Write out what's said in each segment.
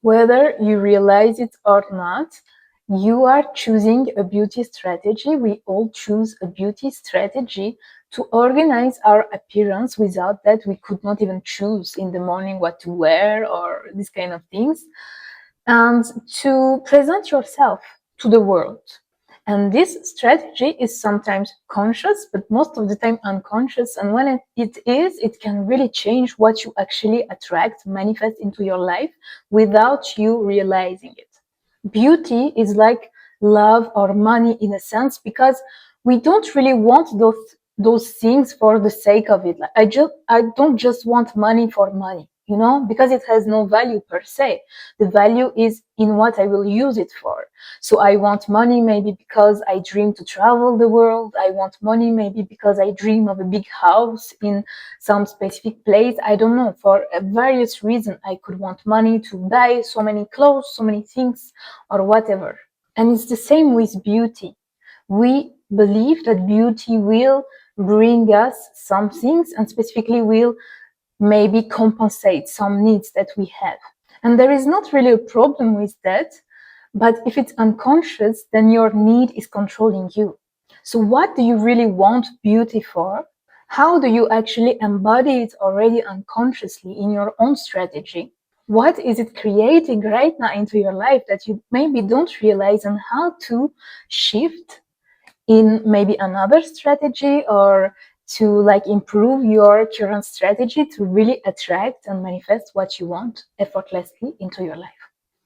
Whether you realize it or not, you are choosing a beauty strategy. We all choose a beauty strategy to organize our appearance. Without that, we could not even choose in the morning what to wear or these kind of things. And to present yourself to the world. And this strategy is sometimes conscious, but most of the time unconscious. And when it is, it can really change what you actually attract, manifest into your life without you realizing it. Beauty is like love or money in a sense, because we don't really want those things for the sake of it. Like, I don't just want money for money, because it has no value per se. The value is in what I will use it for. So I want money maybe because I dream to travel the world. I want money maybe because I dream of a big house in some specific place. I don't know, for a various reason I could want money to buy so many clothes, so many things, or whatever. And it's the same with beauty. We believe that beauty will bring us some things, and specifically will maybe compensate some needs that we have. And there is not really a problem with that, but if it's unconscious, then your need is controlling you. So what do you really want beauty for? How do you actually embody it already unconsciously in your own strategy? What is it creating right now into your life that you maybe don't realize, and how to shift in maybe another strategy, or to improve your current strategy to really attract and manifest what you want effortlessly into your life.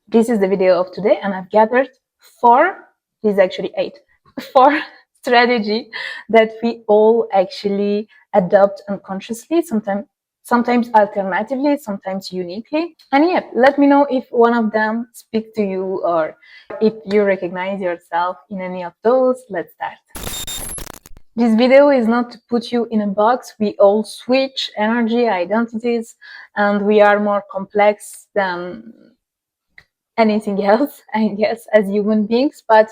This is the video of today, and I've gathered this is actually 8, 4 strategy that we all actually adopt unconsciously, sometimes alternatively, sometimes uniquely. And yeah, let me know if one of them speak to you, or if you recognize yourself in any of those. Let's start. This video is not to put you in a box. We all switch energy, identities, and we are more complex than anything else, I guess, as human beings. But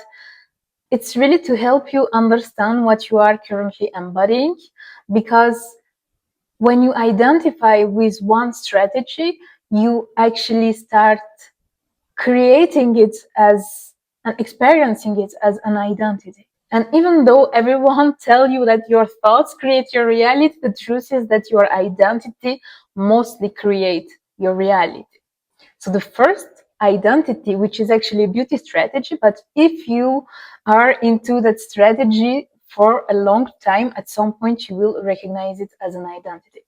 it's really to help you understand what you are currently embodying, because when you identify with one strategy, you actually start creating it as and experiencing it as an identity. And even though everyone tell you that your thoughts create your reality, the truth is that your identity mostly create your reality. So the first identity, which is actually a beauty strategy, but if you are into that strategy for a long time, at some point you will recognize it as an identity.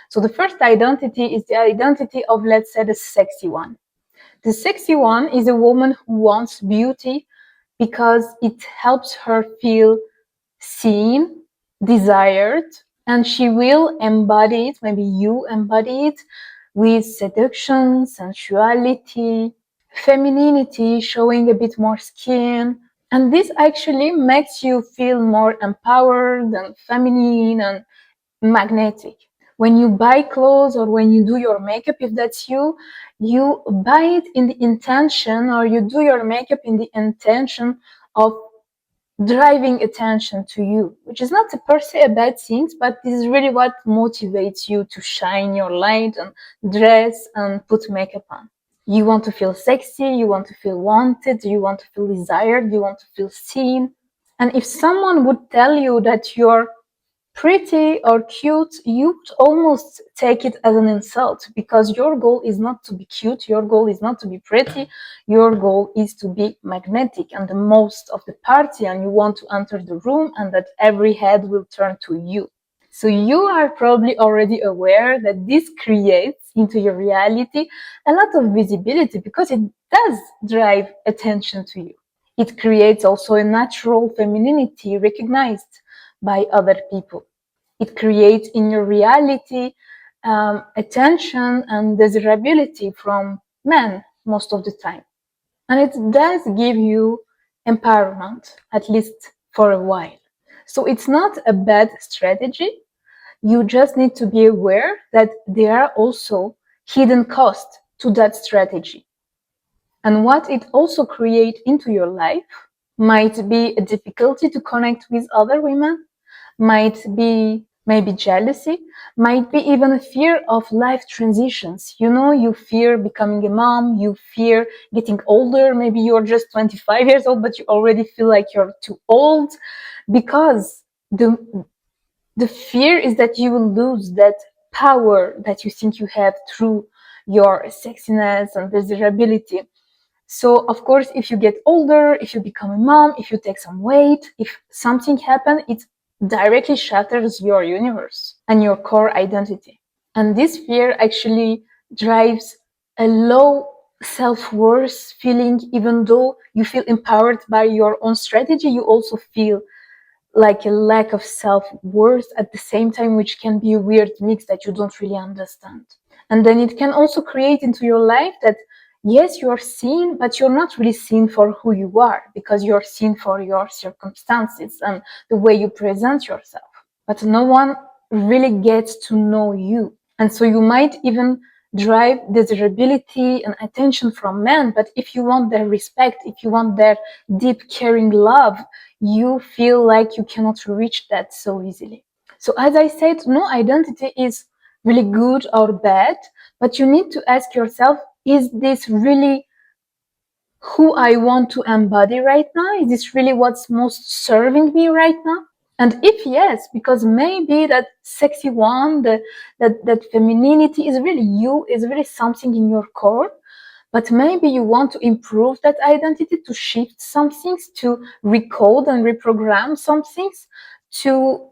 So the first identity is the identity of, let's say, the sexy one. The sexy one is a woman who wants beauty because it helps her feel seen, desired, and she will embody it, maybe you embody it, with seduction, sensuality, femininity, showing a bit more skin. And this actually makes you feel more empowered and feminine and magnetic. When you buy clothes or when you do your makeup, if that's you buy it in the intention, or you do your makeup in the intention of driving attention to you, which is not per se a bad thing, but this is really what motivates you to shine your light and dress and put makeup on. You want to feel sexy, you want to feel wanted, you want to feel desired, you want to feel seen. And if someone would tell you that you're pretty or cute, you would almost take it as an insult, because your goal is not to be cute, your goal is not to be pretty, your goal is to be magnetic and the most of the party, and you want to enter the room and that every head will turn to you. So you are probably already aware that this creates into your reality a lot of visibility, because it does drive attention to you. It creates also a natural femininity recognized by other people. It creates in your reality attention and desirability from men most of the time. And it does give you empowerment, at least for a while. So it's not a bad strategy. You just need to be aware that there are also hidden costs to that strategy. And what it also creates into your life might be a difficulty to connect with other women, might be maybe jealousy, might be even a fear of life transitions. You fear becoming a mom, you fear getting older. Maybe you're just 25 years old, but you already feel like you're too old, because the fear is that you will lose that power that you think you have through your sexiness and desirability. So, of course, if you get older, if you become a mom, if you take some weight, if something happens, it directly shatters your universe and your core identity. And this fear actually drives a low self-worth feeling. Even though you feel empowered by your own strategy, you also feel like a lack of self-worth at the same time, which can be a weird mix that you don't really understand. And then it can also create into your life that, yes, you're seen, but you're not really seen for who you are, because you're seen for your circumstances and the way you present yourself. But no one really gets to know you. And so you might even drive desirability and attention from men. But if you want their respect, if you want their deep, caring love, you feel like you cannot reach that so easily. So as I said, no identity is really good or bad, but you need to ask yourself, is this really who I want to embody right now? Is this really what's most serving me right now? And if yes, because maybe that sexy one, that femininity is really you, is really something in your core, but maybe you want to improve that identity, to shift some things, to recode and reprogram some things, to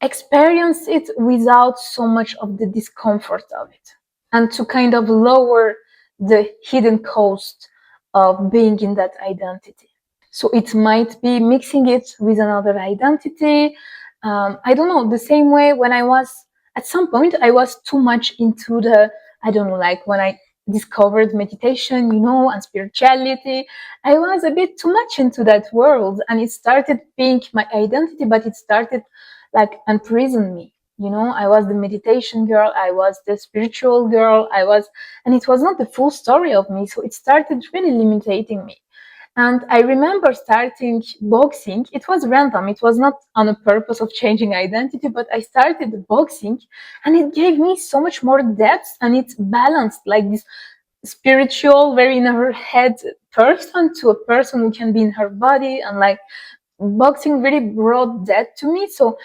experience it without so much of the discomfort of it, and to kind of lower the hidden cost of being in that identity. So it might be mixing it with another identity. I don't know, the same way when I was, at some point, I was too much into the, I don't know, like when I discovered meditation, and spirituality, I was a bit too much into that world, and it started being my identity, but it started like imprison me. I was the meditation girl, I was the spiritual girl, and it was not the full story of me. So it started really limiting me. And I remember starting boxing. It was random. It was not on a purpose of changing identity, but I started boxing, and it gave me so much more depth, and it's balanced like this spiritual, very in her head person to a person who can be in her body. And like boxing really brought that to me. So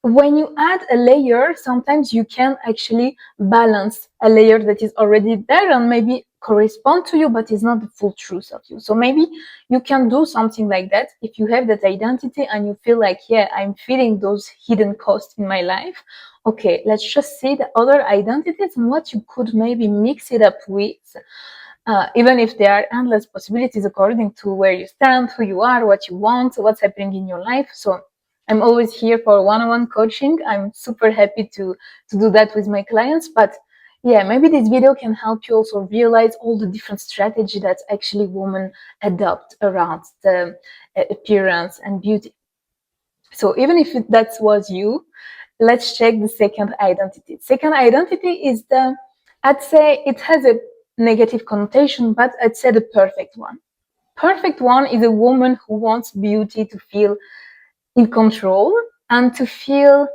when you add a layer, sometimes you can actually balance a layer that is already there and maybe correspond to you, but is not the full truth of you. So maybe you can do something like that if you have that identity and you feel like, yeah, I'm feeling those hidden costs in my life. Okay, let's just see the other identities and what you could maybe mix it up with. Even if there are endless possibilities according to where you stand, who you are, what you want, what's happening in your life. So I'm always here for one-on-one coaching. I'm super happy to do that with my clients. But yeah, maybe this video can help you also realize all the different strategy that actually women adopt around the appearance and beauty. So even if that was you, let's check the second identity. Second identity is I'd say it has a negative connotation, but I'd say the perfect one. Perfect one is a woman who wants beauty to feel in control and to feel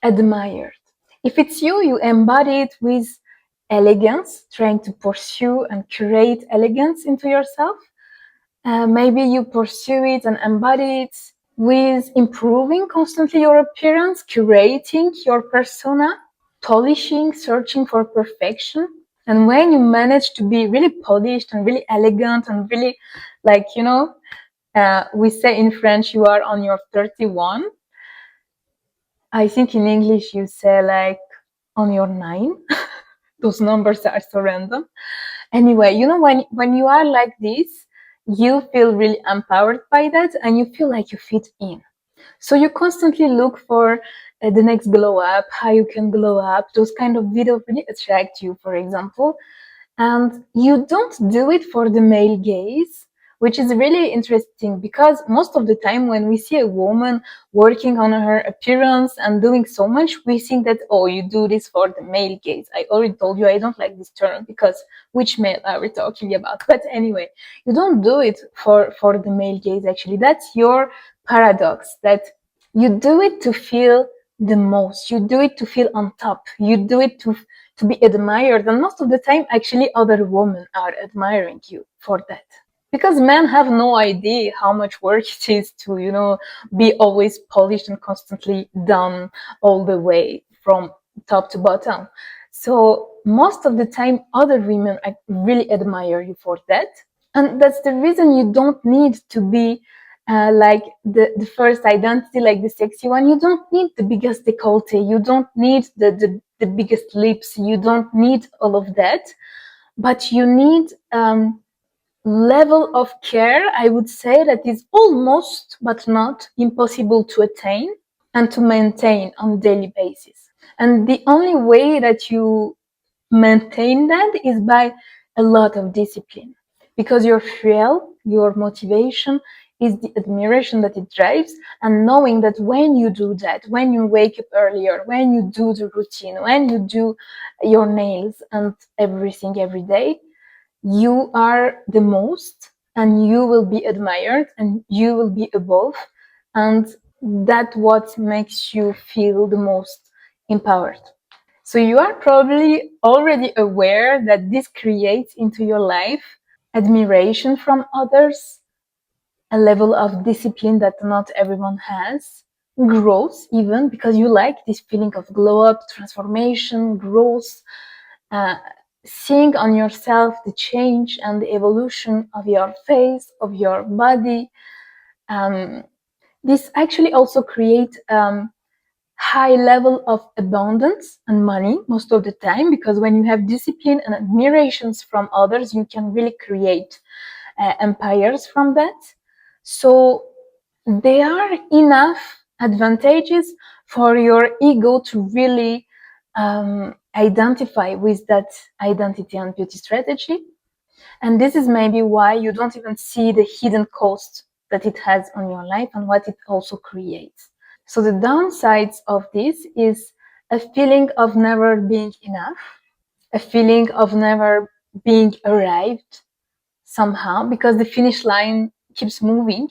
admired. If it's you, you embody it with elegance, trying to pursue and curate elegance into yourself. Maybe you pursue it and embody it with improving constantly your appearance, curating your persona, polishing, searching for perfection. And when you manage to be really polished and really elegant and really like, we say in French, you are on your 31. I think in English you say like on your 9. Those numbers are so random. Anyway, when you are like this, you feel really empowered by that and you feel like you fit in. So you constantly look for the next glow up, how you can glow up. Those kind of videos really attract you, for example. And you don't do it for the male gaze, which is really interesting because most of the time when we see a woman working on her appearance and doing so much, we think that, oh, you do this for the male gaze. I already told you I don't like this term because which male are we talking about? But anyway, you don't do it for the male gaze, actually. That's your paradox, that you do it to feel the most. You do it to feel on top. You do it to be admired. And most of the time, actually, other women are admiring you for that. Because men have no idea how much work it is to, be always polished and constantly done all the way from top to bottom. So most of the time, other women really admire you for that. And that's the reason you don't need to be like the first identity, like the sexy one. You don't need the biggest décolleté. You don't need the biggest lips. You don't need all of that. But you need level of care, I would say, that is almost, but not impossible to attain and to maintain on a daily basis. And the only way that you maintain that is by a lot of discipline, because your fuel, your motivation is the admiration that it drives, and knowing that when you do that, when you wake up earlier, when you do the routine, when you do your nails and everything every day, you are the most, and you will be admired, and you will be above, and that's what makes you feel the most empowered. So you are probably already aware that this creates into your life admiration from others, a level of discipline that not everyone has, growth even, because you like this feeling of glow up, transformation, growth, uh, seeing on yourself the change and the evolution of your face, of your body. This actually also creates high level of abundance and money most of the time, because when you have discipline and admirations from others, you can really create empires from that. So there are enough advantages for your ego to really identify with that identity and beauty strategy. And this is maybe why you don't even see the hidden cost that it has on your life and what it also creates. So the downsides of this is a feeling of never being enough, a feeling of never being arrived somehow, because the finish line keeps moving,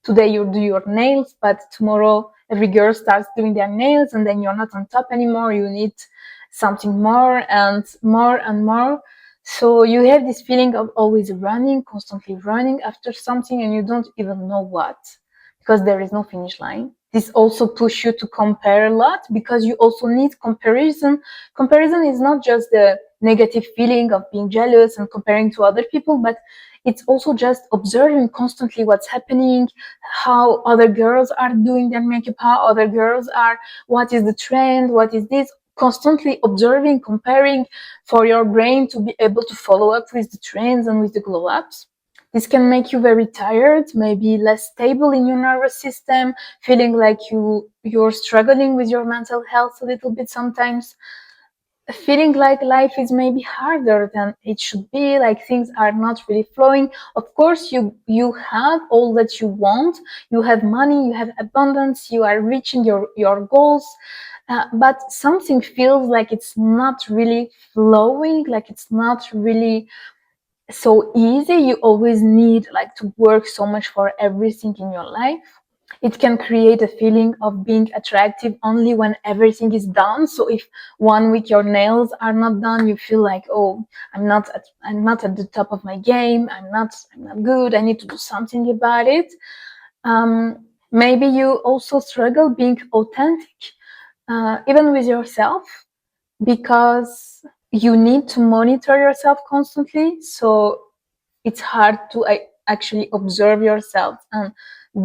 Today you do your nails, but tomorrow every girl starts doing their nails, and then you're not on top anymore. You need something more and more and more. So you have this feeling of always running, constantly running after something, and you don't even know what, because there is no finish line. This also pushes you to compare a lot, because you also need comparison. Comparison is not just the negative feeling of being jealous and comparing to other people, but it's also just observing constantly what's happening, how other girls are doing their makeup, how other girls are, what is the trend, what is this, constantly observing, comparing, for your brain to be able to follow up with the trends and with the glow ups. This can make you very tired, maybe less stable in your nervous system, feeling like you're struggling with your mental health a little bit sometimes, feeling like life is maybe harder than it should be, like things are not really flowing. Of course, you have all that you want, you have money, you have abundance, you are reaching your goals, but something feels like it's not really flowing, like it's not really so easy. You always need like to work so much for everything in your life. It can create a feeling of being attractive only when everything is done. So if 1 week your nails are not done, you feel like, oh, I'm not at the top of my game. I'm not good. I need to do something about it. Maybe you also struggle being authentic, even with yourself, because you need to monitor yourself constantly. So it's hard to actually observe yourself and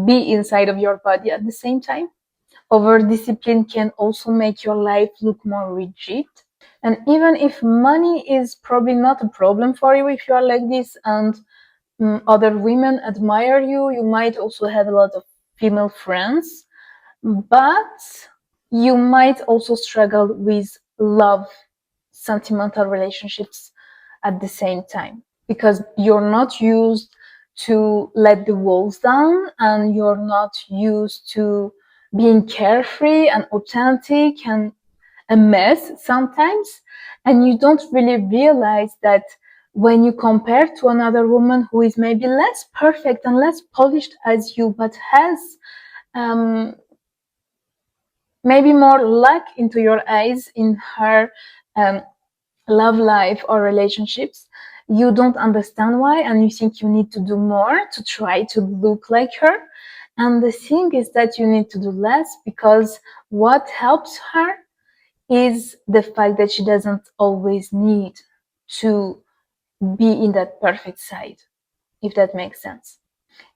be inside of your body at the same time. Over discipline can also make your life look more rigid. And even if money is probably not a problem for you, if you are like this and other women admire you, you might also have a lot of female friends, but you might also struggle with love, sentimental relationships at the same time, because you're not used to let the walls down, and you're not used to being carefree and authentic and a mess sometimes. And you don't really realize that when you compare to another woman who is maybe less perfect and less polished as you, but has um, maybe more luck into your eyes in her um, love life or relationships. You don't understand why, and you think you need to do more to try to look like her. And the thing is that you need to do less, because what helps her is the fact that she doesn't always need to be in that perfect side, if that makes sense.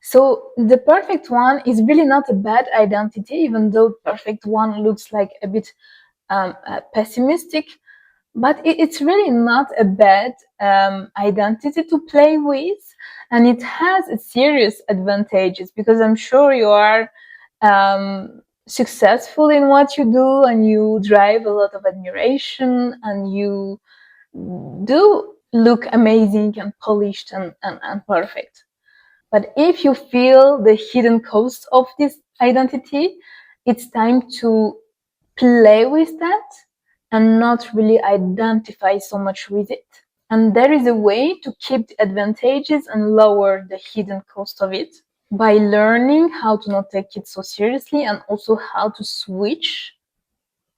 So the perfect one is really not a bad identity, even though perfect one looks like a bit pessimistic, but it's really not a bad identity to play with, and it has a serious advantages, because I'm sure you are successful in what you do, and you drive a lot of admiration, and you do look amazing and polished and perfect. But if you feel the hidden cost of this identity, it's time to play with that and not really identify so much with it. And there is a way to keep the advantages and lower the hidden cost of it by learning how to not take it so seriously, and also how to switch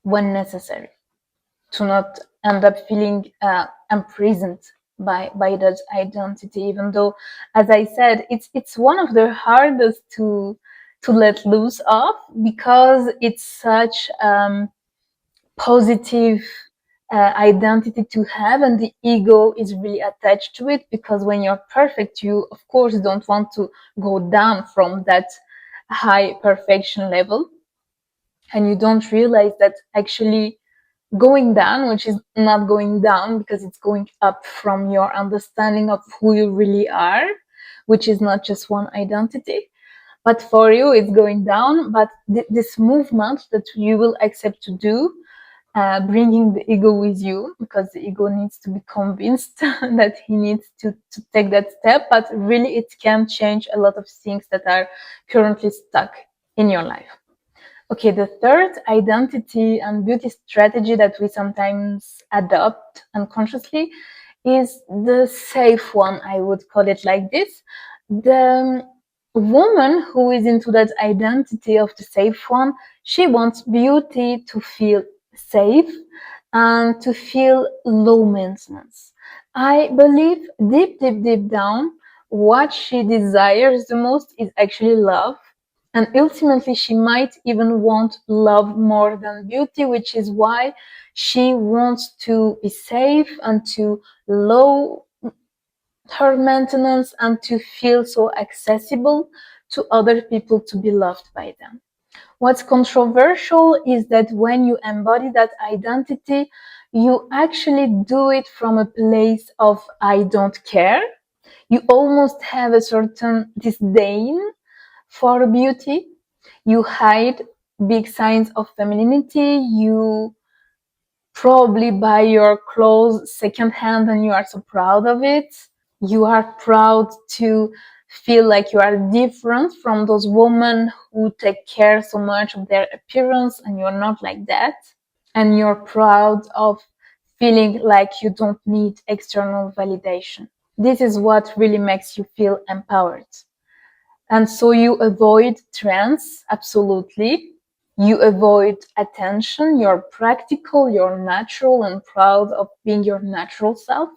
when necessary, to not end up feeling imprisoned by that identity. Even though, as I said, it's one of the hardest to let loose of, because it's such positive identity to have, and the ego is really attached to it, because when you're perfect, you of course don't want to go down from that high perfection level, and you don't realize that actually going down, which is not going down because it's going up from your understanding of who you really are, which is not just one identity, but for you it's going down. But this movement that you will accept to do, bringing the ego with you, because the ego needs to be convinced that he needs to take that step, but really it can change a lot of things that are currently stuck in your life. Okay, the third identity and beauty strategy that we sometimes adopt unconsciously is the safe one. I would call it like this. The woman who is into that identity of the safe one, she wants beauty to feel safe and to feel low maintenance. I believe deep down, what she desires the most is actually love. And ultimately, she might even want love more than beauty, which is why she wants to be safe and to low her maintenance, and to feel so accessible to other people, to be loved by them. What's controversial is that when you embody that identity, you actually do it from a place of I don't care. You almost have a certain disdain for beauty. You hide big signs of femininity. You probably buy your clothes secondhand, and you are so proud of it. You are proud to feel like you are different from those women who take care so much of their appearance, and you're not like that. And you're proud of feeling like you don't need external validation. This is what really makes you feel empowered. And so you avoid trends, absolutely. You avoid attention. You're practical, you're natural, and proud of being your natural self.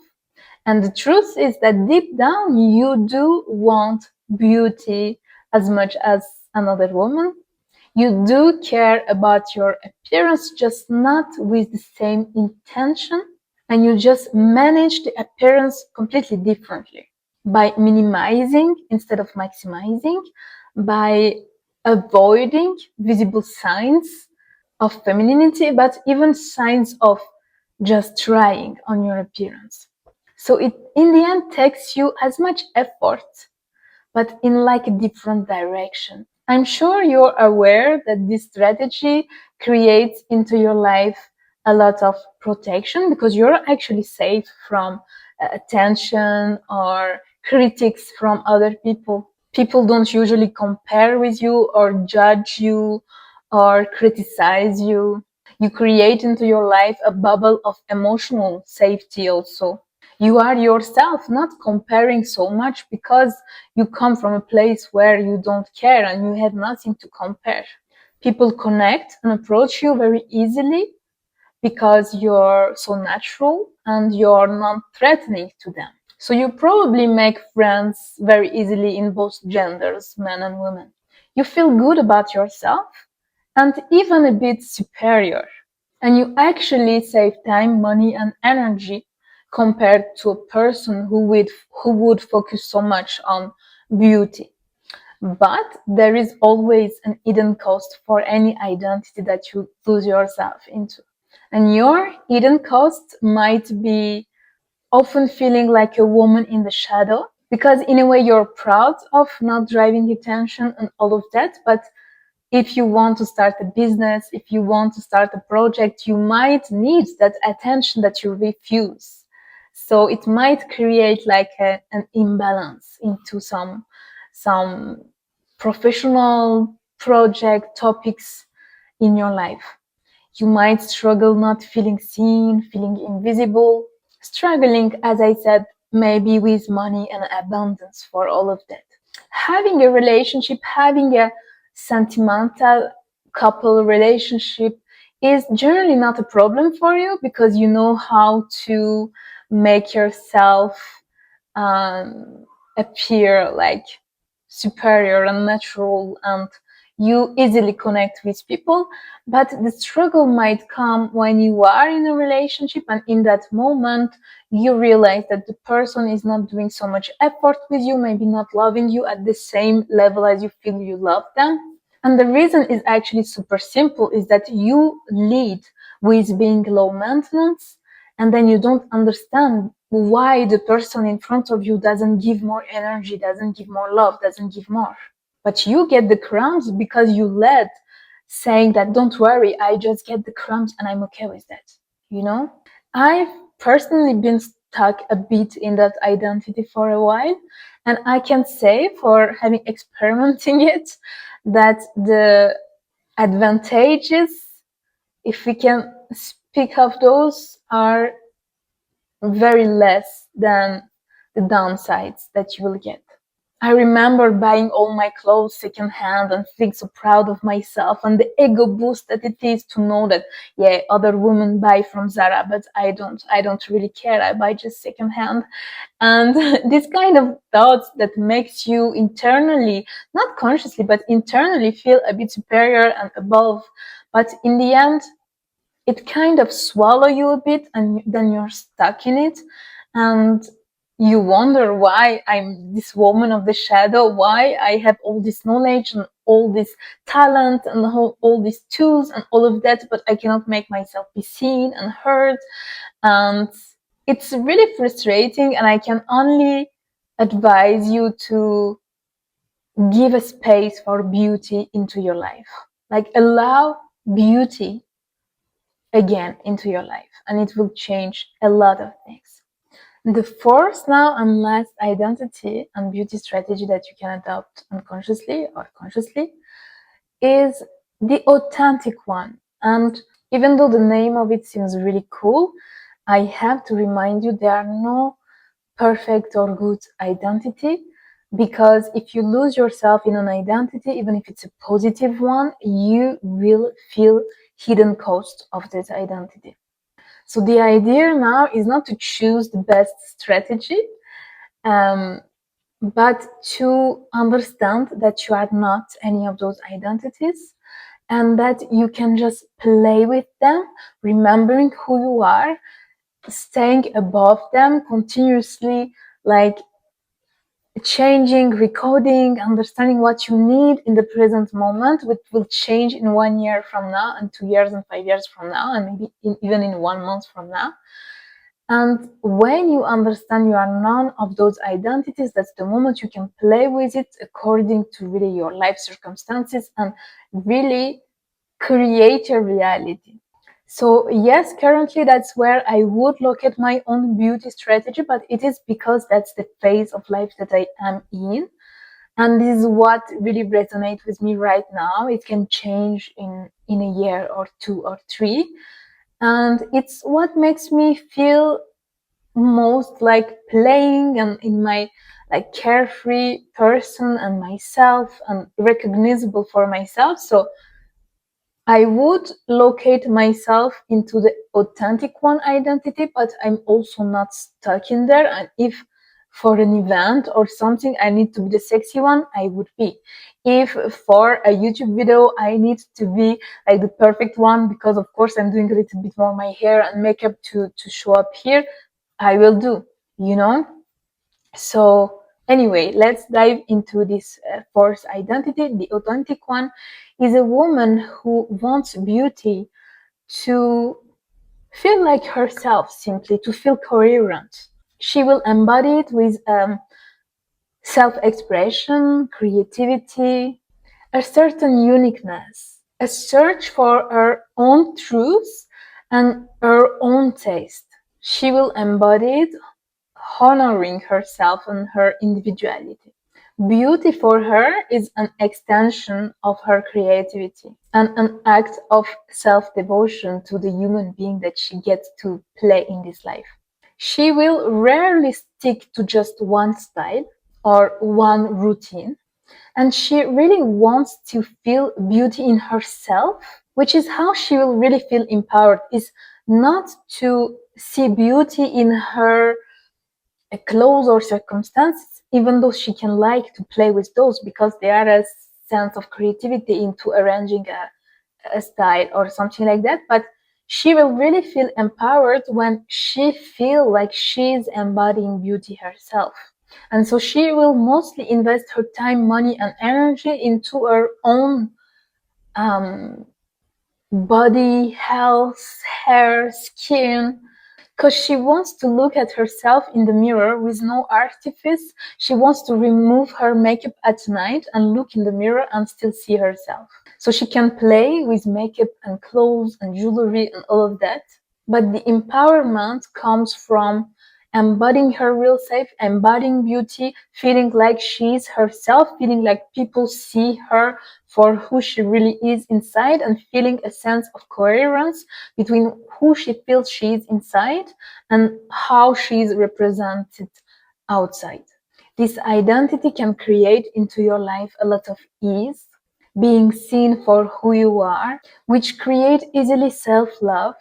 And the truth is that deep down, you do want beauty as much as another woman. You do care about your appearance, just not with the same intention. And you just manage the appearance completely differently, by minimizing instead of maximizing, by avoiding visible signs of femininity, but even signs of just trying on your appearance. So it in the end takes you as much effort, but in like a different direction. I'm sure you're aware that this strategy creates into your life a lot of protection, because you're actually safe from attention or critics from other people. People don't usually compare with you or judge you or criticize you. You create into your life a bubble of emotional safety also. You are yourself, not comparing so much, because you come from a place where you don't care and you have nothing to compare. People connect and approach you very easily because you're so natural and you're non-threatening to them. So you probably make friends very easily in both genders, men and women. You feel good about yourself and even a bit superior. And you actually save time, money, and energy compared to a person who would focus so much on beauty. But there is always an hidden cost for any identity that you lose yourself into. And your hidden cost might be often feeling like a woman in the shadow, because in a way you're proud of not driving attention and all of that. But if you want to start a business, if you want to start a project, you might need that attention that you refuse. So it might create like an imbalance into some professional project topics in your life. You might struggle not feeling seen, feeling invisible, struggling, as I said, maybe with money and abundance for all of that. Having a relationship, having a sentimental couple relationship is generally not a problem for you because you know how to make yourself appear like superior and natural, and you easily connect with people. But the struggle might come when you are in a relationship and in that moment you realize that the person is not doing so much effort with you, maybe not loving you at the same level as you feel you love them. And the reason is actually super simple, is that you lead with being low maintenance, and then you don't understand why the person in front of you doesn't give more energy, doesn't give more love, doesn't give more. But you get the crumbs because you led, saying that don't worry, I just get the crumbs and I'm okay with that. You know, I've personally been stuck a bit in that identity for a while, and I can say, for having experimenting it, that the advantages, if we can speak of those, are very less than the downsides that you will get. I remember buying all my clothes secondhand and feeling so proud of myself, and the ego boost that it is to know that, yeah, other women buy from Zara, but I don't. I don't really care. I buy just secondhand. And this kind of thoughts that makes you internally, not consciously, but internally feel a bit superior and above. But in the end, it kind of swallow you a bit, and then you're stuck in it, and you wonder why I'm this woman of the shadow, why I have all this knowledge and all this talent and all these tools and all of that, but I cannot make myself be seen and heard. And it's really frustrating, and I can only advise you to give a space for beauty into your life. Like, allow beauty again into your life, and it will change a lot of things. The fourth now and last identity and beauty strategy that you can adopt unconsciously or consciously is the authentic one. And even though the name of it seems really cool, I have to remind you there are no perfect or good identity, because if you lose yourself in an identity, even if it's a positive one, you will feel hidden cost of that identity. So the idea now is not to choose the best strategy, but to understand that you are not any of those identities, and that you can just play with them, remembering who you are, staying above them continuously, like changing, recoding, understanding what you need in the present moment, which will change in 1 year from now, and 2 years and 5 years from now, and maybe even in 1 month from now. And when you understand you are none of those identities, that's the moment you can play with it according to really your life circumstances and really create a reality. So yes, currently that's where I would look at my own beauty strategy, but it is because that's the phase of life that I am in. And this is what really resonates with me right now. It can change in a year or 2 or 3. And it's what makes me feel most like playing and in my like carefree person and myself and recognizable for myself. So I would locate myself into the authentic one identity, but I'm also not stuck in there. And if for an event or something I need to be the sexy one, I would be. If for a YouTube video I need to be like the perfect one, because of course I'm doing a little bit more my hair and makeup to show up here, I will do, you know? So anyway, let's dive into this fourth identity. The authentic one is a woman who wants beauty to feel like herself, simply to feel coherent. She will embody it with self-expression, creativity, a certain uniqueness, a search for her own truth and her own taste. She will embody it, honoring herself and her individuality. Beauty for her is an extension of her creativity and an act of self-devotion to the human being that she gets to play in this life. She will rarely stick to just one style or one routine, and she really wants to feel beauty in herself, which is how she will really feel empowered, is not to see beauty in her clothes or circumstances, even though she can like to play with those because they are a sense of creativity into arranging a style or something like that. But she will really feel empowered when she feel like she's embodying beauty herself. And so she will mostly invest her time, money, and energy into her own um, body, health, hair, skin, because she wants to look at herself in the mirror with no artifice. She wants to remove her makeup at night and look in the mirror and still see herself. So she can play with makeup and clothes and jewelry and all of that. But the empowerment comes from embodying her real self, embodying beauty, feeling like she's herself, feeling like people see her for who she really is inside, and feeling a sense of coherence between who she feels she is inside and how she is represented outside. This identity can create into your life a lot of ease, being seen for who you are, which create easily self-love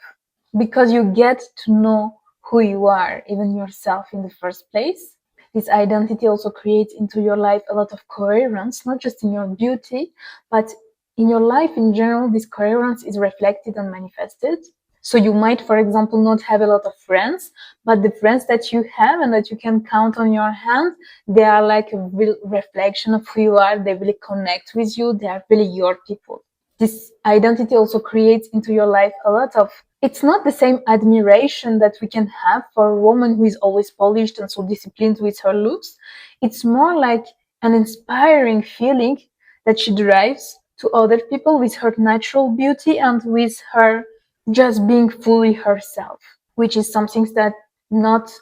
because you get to know who you are, even yourself in the first place. This identity also creates into your life a lot of coherence, not just in your beauty, but in your life in general. This coherence is reflected and manifested. So you might, for example, not have a lot of friends, but the friends that you have and that you can count on your hand, they are like a real reflection of who you are. They really connect with you. They are really your people. This identity also creates into your life a lot of, it's not the same admiration that we can have for a woman who is always polished and so disciplined with her looks. It's more like an inspiring feeling that she derives to other people with her natural beauty and with her just being fully herself, which is something that not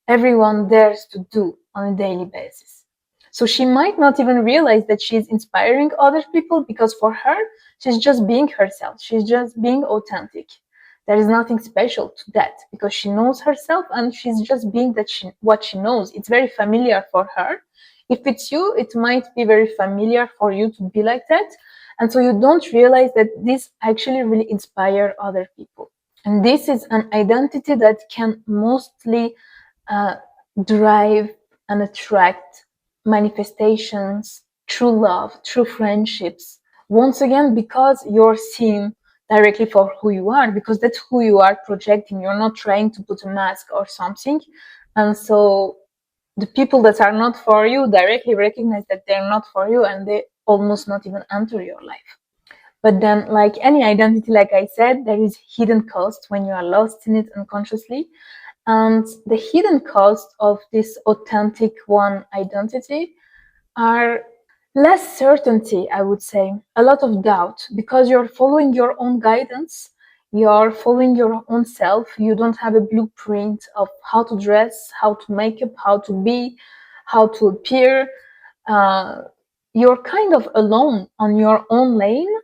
everyone dares to do on a daily basis. So she might not even realize that she's inspiring other people because for her, she's just being herself. She's just being authentic. There is nothing special to that because she knows herself and she's just being what she knows. It's very familiar for her. If it's you, it might be very familiar for you to be like that. And so you don't realize that this actually really inspire other people. And this is an identity that can mostly uh, drive and attract manifestations, true love, true friendships. Once again, because you're seen directly for who you are, because that's who you are projecting. You're not trying to put a mask or something. And so the people that are not for you directly recognize that they're not for you and they almost not even enter your life. But then, like any identity, like I said, there is hidden cost when you are lost in it unconsciously. And the hidden cost of this authentic one identity are less certainty, I would say, a lot of doubt, because you're following your own guidance, you're following your own self, you don't have a blueprint of how to dress, how to make up, how to be, how to appear. Uh, you're kind of alone on your own lane,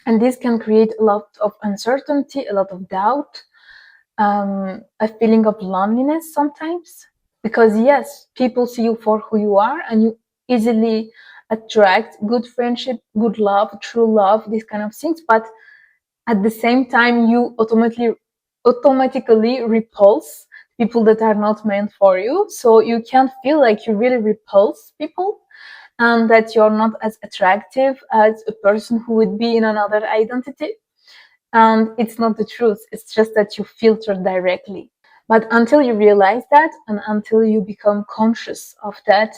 and this can create a lot of uncertainty, a lot of doubt, a feeling of loneliness sometimes, because yes, people see you for who you are and you easily attract good friendship, good love, true love, these kind of things. But at the same time, you automatically repulse people that are not meant for you. So you can't feel like you really repulse people, and that you're not as attractive as a person who would be in another identity. And it's not the truth. It's just that you filter directly. But until you realize that, and until you become conscious of that,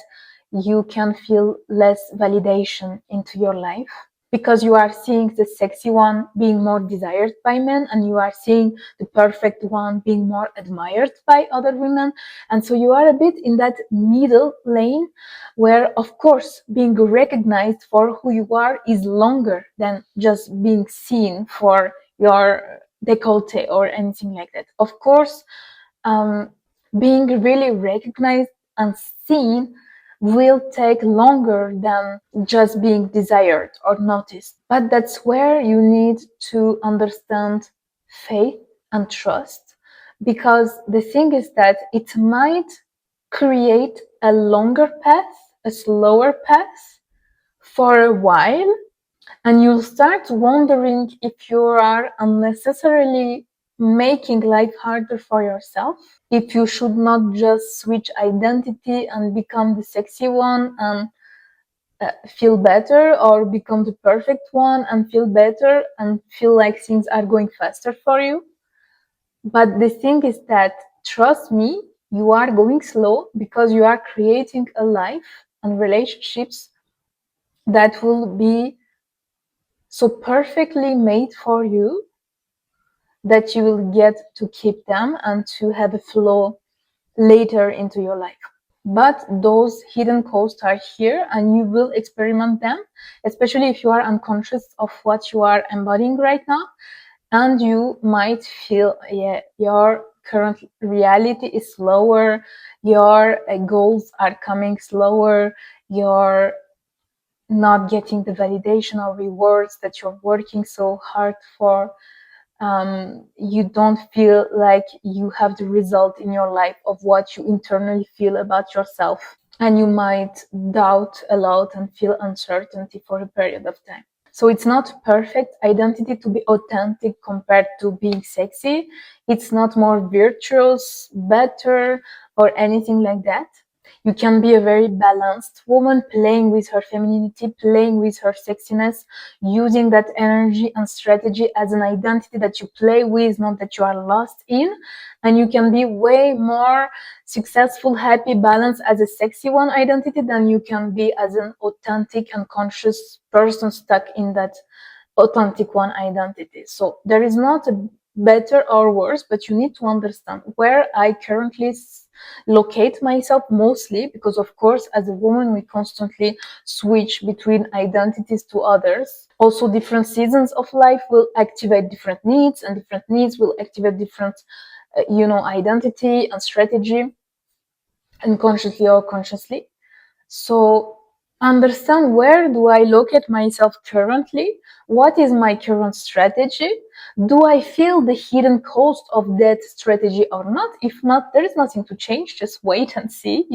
you can feel less validation into your life, because you are seeing the sexy one being more desired by men, and you are seeing the perfect one being more admired by other women. And so you are a bit in that middle lane where, of course, being recognized for who you are is longer than just being seen for your décolleté or anything like that. Of course, um, being really recognized and seen will take longer than just being desired or noticed. But that's where you need to understand faith and trust, because the thing is that it might create a longer path, a slower path for a while, and you'll start wondering if you are unnecessarily making life harder for yourself, if you should not just switch identity and become the sexy one and feel better, or become the perfect one and feel better and feel like things are going faster for you. But the thing is that, trust me, you are going slow, because you are creating a life and relationships that will be so perfectly made for you that you will get to keep them and to have a flow later into your life. But those hidden costs are here, and you will experiment them, especially if you are unconscious of what you are embodying right now. And you might feel, yeah, your current reality is slower, your goals are coming slower, you're not getting the validation or rewards that you're working so hard for. You don't feel like you have the result in your life of what you internally feel about yourself. And you might doubt a lot and feel uncertainty for a period of time. So it's not perfect identity to be authentic compared to being sexy. It's not more virtuous, better, or anything like that. You can be a very balanced woman, playing with her femininity, playing with her sexiness, using that energy and strategy as an identity that you play with, not that you are lost in. And you can be way more successful, happy, balanced as a sexy one identity than you can be as an authentic and conscious person stuck in that authentic one identity. So there is not a better or worse, but you need to understand where I currently locate myself, mostly because, of course, as a woman, we constantly switch between identities to others. Also, different seasons of life will activate different needs, and different needs will activate different identity and strategy, unconsciously or consciously. So understand, where do I locate myself currently? What is my current strategy? Do I feel the hidden cost of that strategy or not? If not, there is nothing to change. Just wait and see.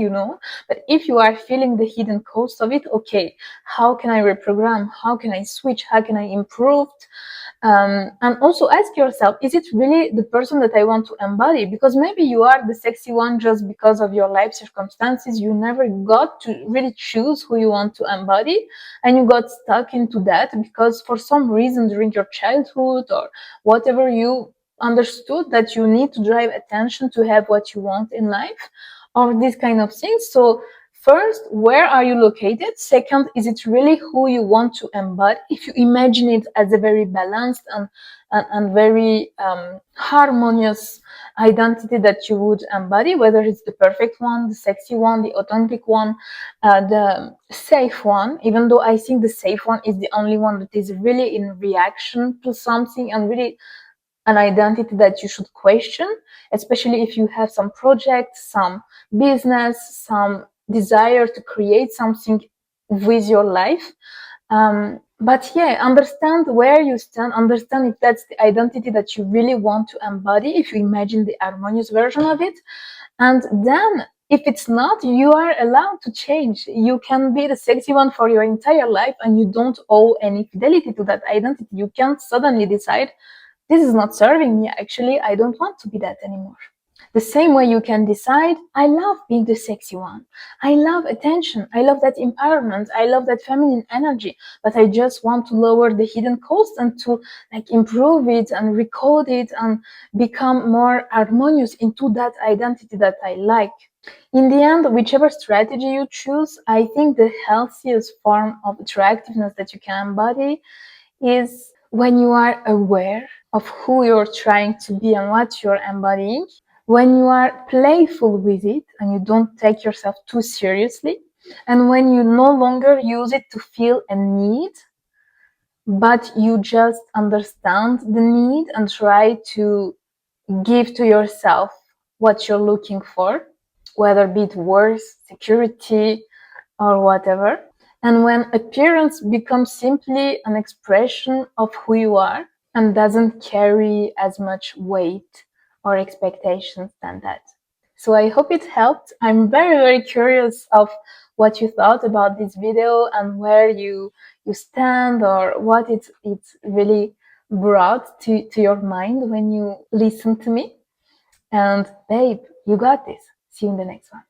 But if you are feeling the hidden cost of it, okay, how can I reprogram? How can I switch? How can I improve? And also ask yourself, is it really the person that I want to embody? Because maybe you are the sexy one just because of your life circumstances. You never got to really choose who you want to embody, and you got stuck into that because for some reason during your childhood or whatever, you understood that you need to drive attention to have what you want in life, or these kind of things. So first, where are you located? Second, is it really who you want to embody? If you imagine it as a very balanced and very harmonious identity that you would embody, whether it's the perfect one, the sexy one, the authentic one, the safe one, even though I think the safe one is the only one that is really in reaction to something and really an identity that you should question, especially if you have some project, some business, some desire to create something with your life. But yeah, understand where you stand, understand if that's the identity that you really want to embody, if you imagine the harmonious version of it. And then If it's not, you are allowed to change. You can be the sexy one for your entire life and you don't owe any fidelity to that identity. You can't suddenly decide, this is not serving me. Actually, I don't want to be that anymore. The same way you can decide, I love being the sexy one. I love attention. I love that empowerment. I love that feminine energy. But I just want to lower the hidden cost and to improve it and recode it and become more harmonious into that identity that I like. In the end, whichever strategy you choose, I think the healthiest form of attractiveness that you can embody is when you are aware of who you're trying to be and what you're embodying, when you are playful with it and you don't take yourself too seriously, and when you no longer use it to feel a need, but you just understand the need and try to give to yourself what you're looking for, whether be it worth, security, or whatever. And when appearance becomes simply an expression of who you are and doesn't carry as much weight or expectations than that. So I hope it helped. I'm very, very curious of what you thought about this video and where you stand or what it's really brought to your mind when you listen to me. And babe, you got this. See you in the next one.